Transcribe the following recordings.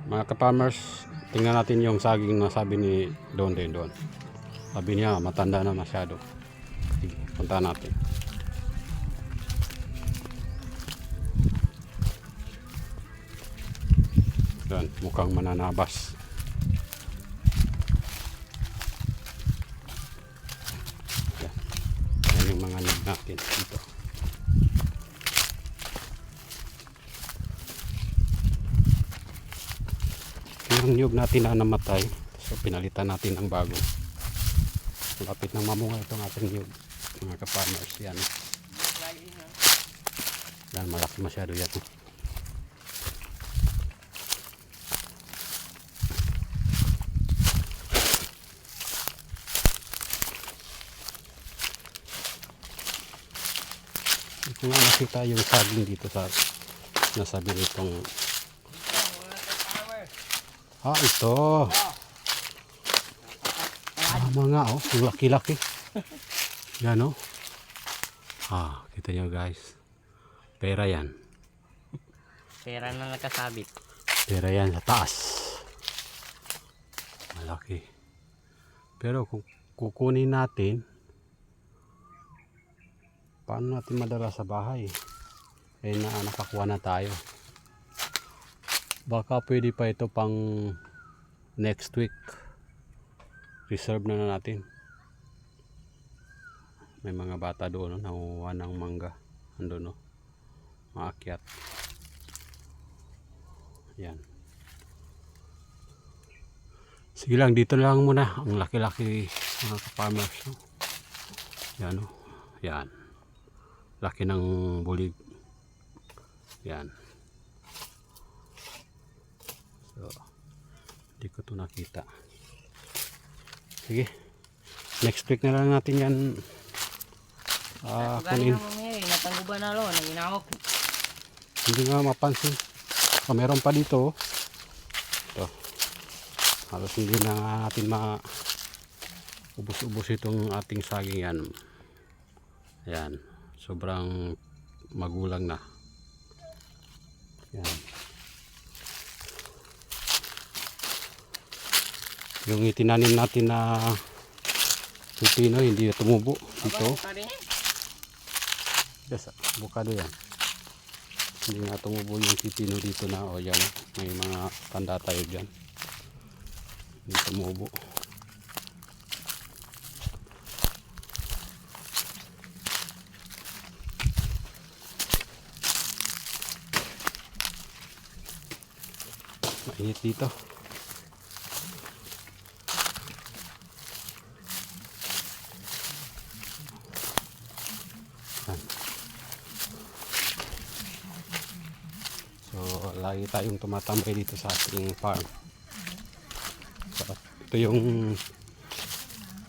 Mga ka-farmers, tingnan natin yung saging na sabi ni Don din doon. Sabi niya matanda na masyado. Sige, punta natin. Yan, mukhang mananabas. Yan, yan yung mga niyog natin dito. Yung niyog natin na namatay, so pinalitan natin ang bago. Malapit ng mamunga itong ating niyog, mga ka-farmers. Yan, yan, malaki masyado yan. Kung nakita yung saging dito sa nasabi nitong ito mga yung laki-laki yan kita nyo guys, pera yan, pera na nakasabit, pera yan sa taas, malaki. Pero kung kukunin natin, paano natin madala sa bahay? Nakakuha na tayo. Baka pwede pa ito pang next week. Reserve na natin. May mga bata doon, nanguha ng mangga. Andun, maakyat. Yan. Sige lang, dito lang muna. Ang laki-laki mga ka-farmers. Yan, yan. Laki ng bulig. Yan. So, hindi ko ito nakita. Sige. Next week na lang natin yan. Kunin. Natangguban na lo, nanginawak. Hindi nga mapansin. Meron pa dito. Ito. Halos hindi na natin ubos-ubos itong ating saging yan. Yan. Sobrang magulang na. Yan. Yung itinanim natin na pipino hindi na tumubo dito. Yes, bukado yan. Hindi nga tumubo yung pipino dito na yan. May mga tanda tayo dyan. Hindi tumubo. Mainit dito. So, lagi tayong tumatambay dito sa ating farm. So, ito yung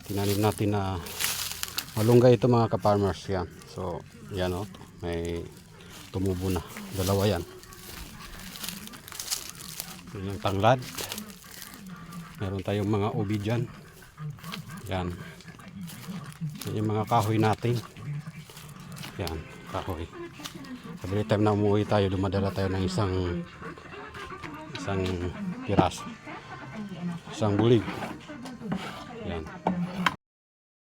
tinanim natin na malunggay ito mga ka-farmers. Yan. So, yan may tumubo na. Dalawa yan. Yun yung tanglad. Meron tayong mga ubi dyan. Yan. Yan yung mga kahoy natin. Yan, kahoy. Every time na umuwi tayo, dumadala tayo ng isang piraso. Isang bulig.